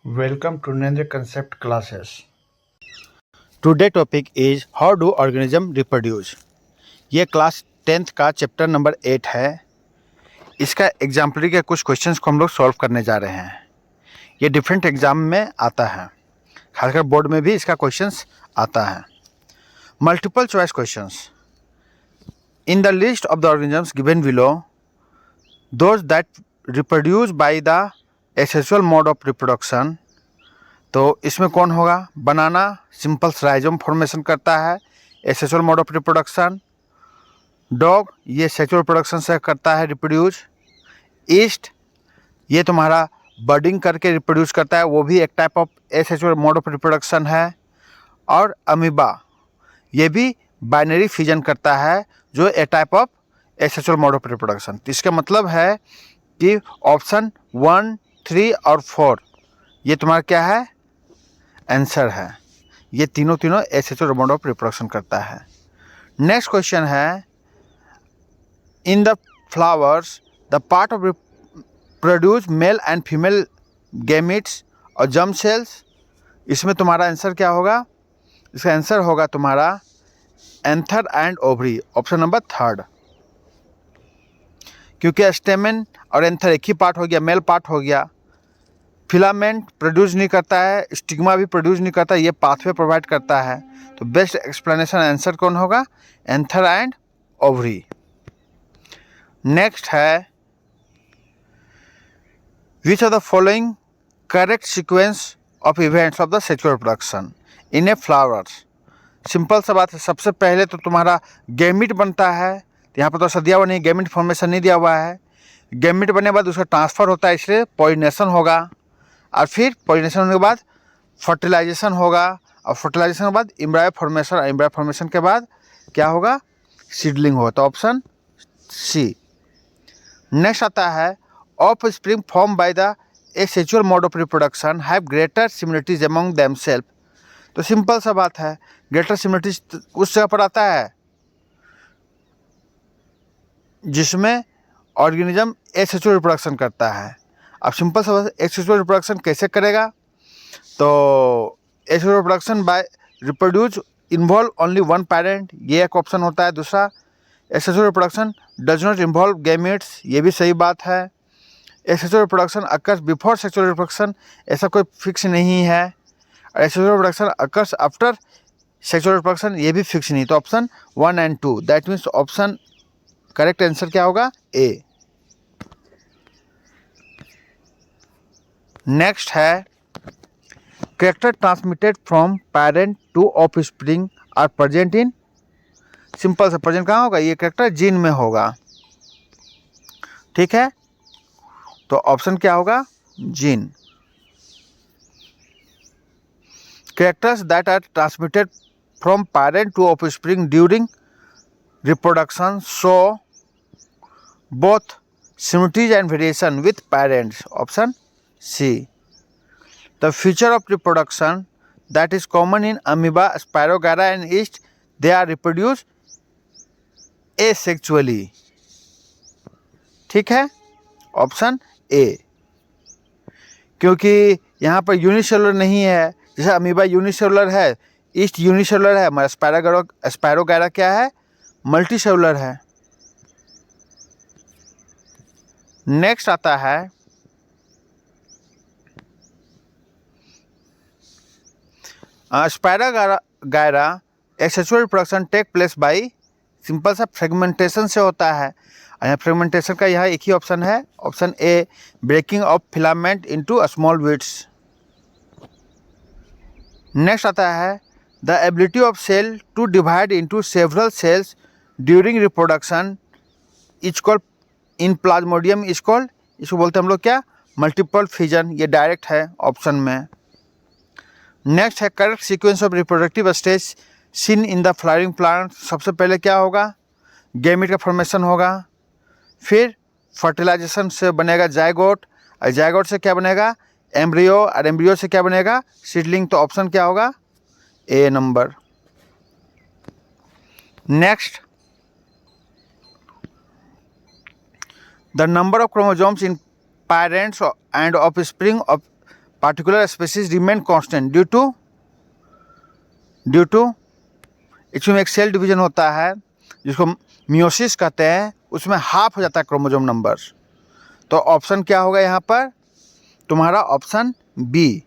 Welcome to Nendra Concept Classes. Today topic is how do organism reproduce. ये class 10th का chapter number 8 है। इसका exemplary के कुछ क्वेश्चंस को हम लोग सॉल्व करने जा रहे हैं। ये डिफरेंट एग्जाम में आता है, खासकर बोर्ड में भी इसका क्वेश्चंस आता है। Multiple choice questions. In the list of the organisms given below, those that reproduce by the asexual mode of reproduction, तो इसमें कौन होगा? बनाना सिंपल राइजोम फॉर्मेशन करता है, asexual mode of reproduction. Dog ये सेक्सुअल रिप्रोडक्शन से करता है रिप्रोड्यूस। ईस्ट ये तुम्हारा बर्डिंग करके रिप्रोड्यूस करता है, वो भी एक type of asexual mode of reproduction है। और अमीबा ये भी बाइनरी फ्यूजन करता है, जो a type of asexual mode of reproduction. तो इसका मतलब है कि ऑप्शन 1, 3 और 4 ये तुम्हारा क्या है? आंसर है। ये तीनों एसेक्सुअल मोड ऑफ रिप्रोडक्शन करता है। नेक्स्ट क्वेश्चन है, in the flowers the part of produce male and female gametes और जर्म सेल्स। इसमें तुम्हारा आंसर क्या होगा? इसका आंसर होगा तुम्हारा anther and ovary, option number 3, क्योंकि स्टेमेन और एंथर एक ही पार्ट हो गया, मेल पार्ट हो गया। फिलामेंट प्रोड्यूस नहीं करता है, स्टिग्मा भी प्रोड्यूस नहीं करता, ये पाथवे प्रोवाइड करता है। तो बेस्ट एक्सप्लेनेशन आंसर कौन होगा? Anther and ovary. नेक्स्ट है, which of the following correct sequence of events of the sexual reproduction in A flowers. Simple सा बात है। सबसे पहले तो तुम्हारा गैमिट बनता है, तो यहाँ पर तो दिया हुआ नहीं, गैमिट फॉर्मेशन नहीं दिया हुआ है। गैमिट बनने के बाद उसका ट्रांसफर होता है, इसलिए पॉलिनेशन होगा। और फिर पॉलिनेशन होने के बाद फर्टिलाइजेशन होगा, और फर्टिलाइजेशन के बाद एम्ब्रायो फॉर्मेशन, एम्ब्रायो फॉर्मेशन के बाद क्या होगा? सीडलिंग होगा। तो ऑप्शन सी। नेक्स्ट आता है, offspring form by the asexual mode of reproduction have greater similarities among themselves. तो सिंपल सा बात है, ग्रेटर सिमिलरिटीज उस जगह पर आता है जिसमें ऑर्गेनिज्म एसेक्सुअल रिप्रोडक्शन करता है। अब सिंपल सा बात, एसेक्सुअल रिप्रोडक्शन कैसे करेगा? तो asexual reproduction by reproduce involve only one parent, ये एक ऑप्शन होता है। दूसरा, asexual reproduction does not involve gametes, ये भी सही बात है। Asexual reproduction occurs before sexual reproduction, ऐसा कोई फिक्स नहीं है। और asexual reproduction occurs after sexual reproduction, ये भी फिक्स नहीं। तो ऑप्शन 1 और 2, that means option correct answer क्या होगा? ए। नेक्स्ट है, character transmitted from parent to offspring are present in. Simple से प्रेजेंट कहाँ होगा? ये कैरेक्टर जीन में होगा, ठीक है। तो ऑप्शन क्या होगा? Gene. Characters that are transmitted from parent to offspring during reproduction show both similarities and variation with parents, option C. The feature of reproduction that is common in amoeba, Spirogyra and yeast, they are reproduced asexually, ठीक है। Option ए, क्योंकि यहाँ पर unicellular नहीं है। जैसे amoeba unicellular है, east unicellular है, हमारा स्पायरोगायरा क्या है? मल्टीसेलुलर है। नेक्स्ट आता है, spirogyra asexual reproduction take place by, simple सा फ्रेगमेंटेशन से होता है। और यहाँ फ्रेगमेंटेशन का यहाँ एक ही ऑप्शन है, option A, breaking of filament into small beads. Next आता है, the ability of cell to divide into several cells during reproduction is called in plasmodium is called, इसको बोलते हैं हम लोग क्या? Multiple fusion. ये डायरेक्ट है ऑप्शन में। नेक्स्ट है, correct sequence of reproductive stage seen in the flowering plant. सबसे पहले क्या होगा? गैमेट का फॉर्मेशन होगा, फिर फर्टिलाइजेशन से बनेगा जायगोट, और जायगोट से क्या बनेगा? एम्ब्रियो, और एम्ब्रियो से क्या बनेगा? सीडलिंग। तो ऑप्शन क्या होगा? A number. Next, the number of chromosomes in parents and offspring of particular species remain constant due to इसमें एक सेल डिवीजन होता है जिसको मियोसिस कहते हैं, उसमें हाफ हो जाता है क्रोमोसोम नंबर। तो ऑप्शन क्या होगा यहाँ पर तुम्हारा? Option B.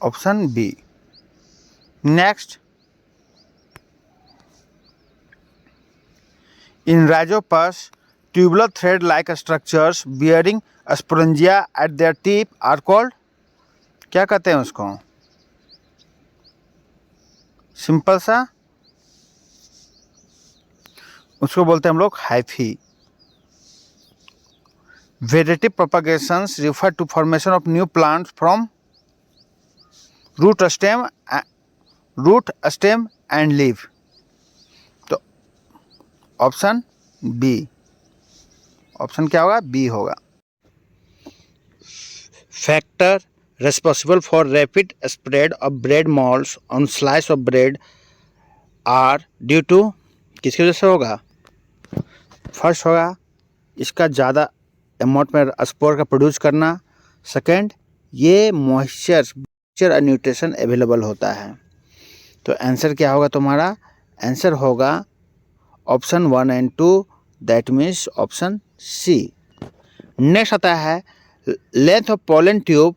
Option B. Next, in rhizopus, tubular thread-like structures bearing sporangia at their tip are called, क्या कहते हैं उसको? सिंपल सा उसको बोलते हैं हम लोग hyphae. Vegetative propagations refer to formation of new plants from root stem and leave. तो ऑप्शन बी। ऑप्शन क्या होगा? बी होगा। Factor responsible for rapid spread of bread molds on slice of bread are due to, किसकी वजह से होगा? First होगा इसका ज़्यादा अमाउंट में स्पोर का प्रोड्यूस करना। सेकंड, ये मॉइस्चर और न्यूट्रिशन अवेलेबल होता है। तो आंसर क्या होगा तुम्हारा? आंसर होगा option 1 and 2, that means option C. Next आता है length of pollen tube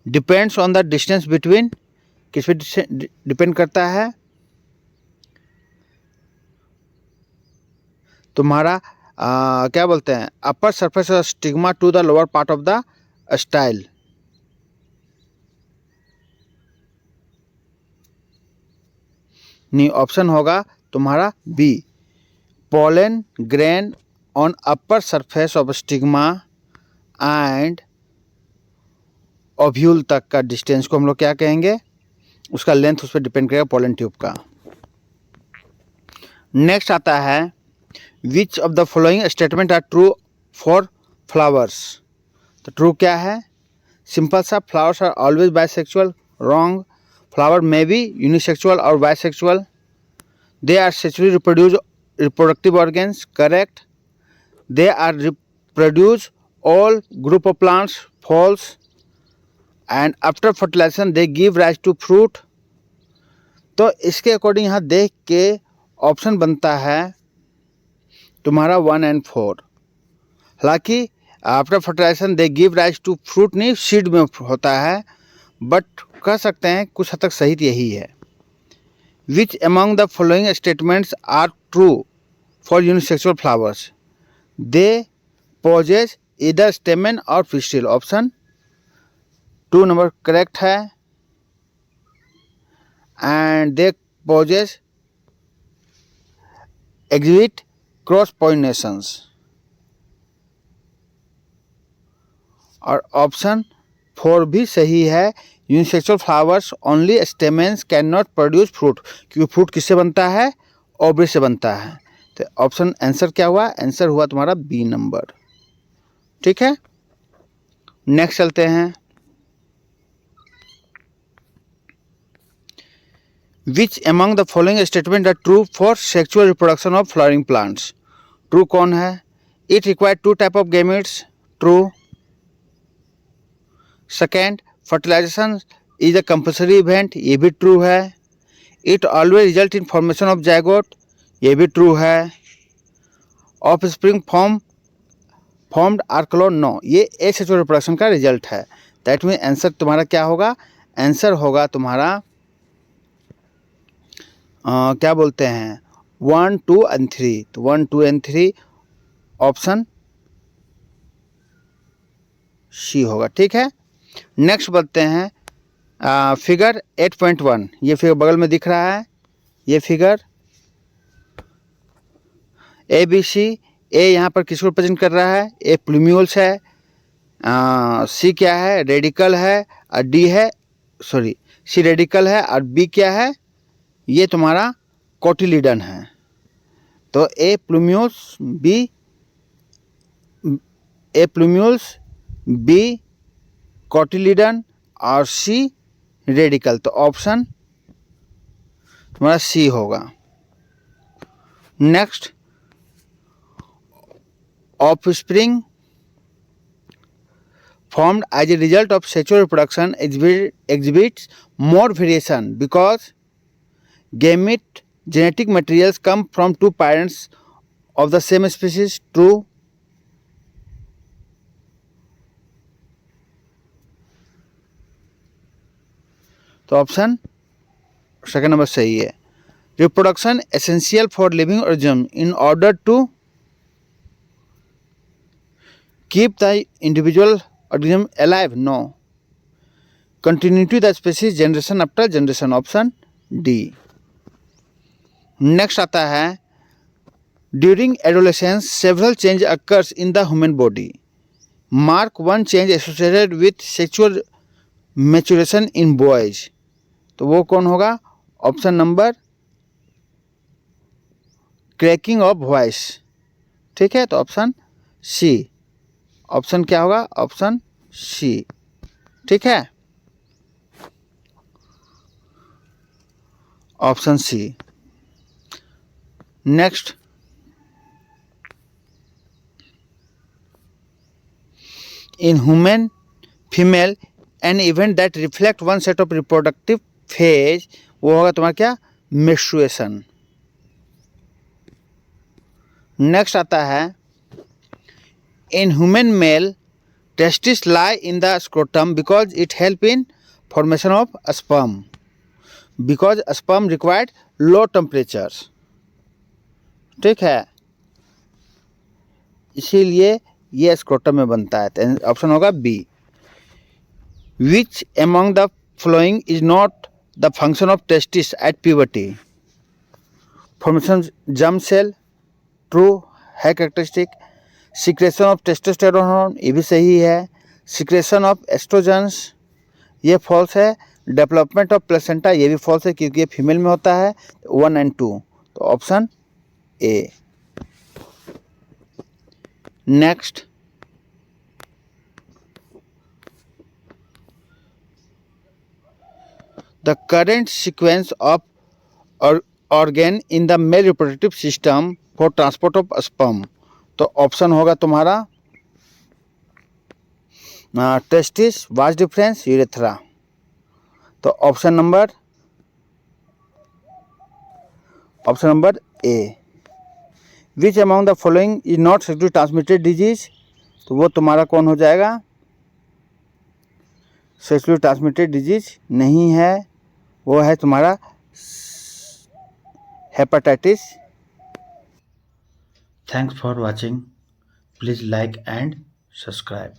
depends on the distance between, किस पे डिपेंड करता है तुम्हारा? क्या बोलते हैं? Upper surface of stigma to the lower part of the style. नहीं, ऑप्शन होगा तुम्हारा B. Pollen grain on upper surface of stigma and ovule तक का डिस्टेंस को हम लोग क्या कहेंगे? उसका लेंथ उस पर डिपेंड करेगा पोलन ट्यूब का। नेक्स्ट आता है which of the following statement are true for flowers. तो ट्रू क्या है? सिंपल सा, flowers are always bisexual. Wrong, flower may be unisexual और bisexual. They are sexually reproductive organs. Correct. They are reproduce all group of plants. False. And after fertilization they give rise to fruit. तो इसके according यहाँ देख के option बनता है तुम्हारा 1 and 4। हालांकि after fertilization they give rise to fruit नहीं, सीड में होता है, बट कह सकते हैं कुछ हद तक सही यही है। Which among the following statements are true for unisexual flowers? They possess इधर स्टेमन और पिस्टिल। ऑप्शन 2 नंबर करेक्ट है। And they possess exit cross pollinations. और ऑप्शन 4 भी सही है। Unisexual flowers only stamens can not produce fruit, क्योंकि fruit किससे बनता है? ओवरी से बनता है। तो ऑप्शन आंसर क्या हुआ? आंसर हुआ तुम्हारा बी नंबर। ठीक है, नेक्स्ट चलते हैं। Which among the following statement are true for sexual reproduction of flowering plants? True कौन है? It require 2 type of gametes. True. Second, fertilization is a compulsory event. ये भी ट्रू है। It always result in formation of zygote. ये भी true है। Offspring formed are clone. No, ये asexual reproduction का रिजल्ट है। दैट मीन आंसर तुम्हारा क्या होगा? आंसर होगा तुम्हारा क्या बोलते हैं 1, 2 एंड 3। तो 1, 2 एंड 3 ऑप्शन सी होगा। ठीक है, नेक्स्ट बढ़ते हैं फिगर 8.1। ये फिगर बगल में दिख रहा है। ये फिगर ए बी सी। ए यहाँ पर किसको रिप्रेजेंट कर रहा है? ए प्लूम्यूल्स है। सी क्या है? रेडिकल है। और डी है, सॉरी, सी रेडिकल है और बी क्या है? ये तुम्हारा कोटिलीडन है। तो ए प्लूम्यूल्स, बी कोटिलीडन और सी रेडिकल। तो ऑप्शन तुम्हारा सी होगा। Next, offspring formed as a result of sexual reproduction exhibits more variation because gamete genetic materials come from two parents of the same species. True? तो ऑप्शन सेकंड नंबर सही है। Reproduction essential for living organism in order to keep the individual organism alive? No. Continuity the species generation after generation. Option D. Next आता है, during adolescence several change occurs in the human body. Mark one change associated with sexual maturation in boys. तो वो कौन होगा? Option number cracking of voice. ठीक है, तो option C. Option क्या होगा? Option C. ठीक है, option C. Next, in human female an event that reflect one set of reproductive phase, वो होगा तुम्हारा क्या? मेंस्ट्रुएशन। नेक्स्ट आता है, in human male testes lie in the scrotum because it help in formation of sperm because sperm required low temperatures. ठीक है, इसीलिए ये स्क्रोटम में बनता है। तो ऑप्शन होगा B. Which among the following is not the function of testis at puberty? formation germ cell, true है characteristic. Secretion of testosterone hormone, ये भी सही है। सिक्रेशन ऑफ एस्ट्रोजेंस, ये फॉल्स है। डेवलपमेंट ऑफ प्लेसेंटा, ये भी फॉल्स है क्योंकि ये फीमेल में होता है। 1 और 2, तो option A. Next, the current sequence of organ in the male reproductive system for transport of sperm, तो ऑप्शन होगा तुम्हारा टेस्टिस, वास डिफरेंस, यूरेथ्रा। तो option number A. Which among the following is not sexually transmitted disease, तो वो तुम्हारा कौन हो जाएगा? सेक्सुअली ट्रांसमिटेड डिजीज नहीं है, वो है तुम्हारा hepatitis. Thanks for watching. Please like and subscribe.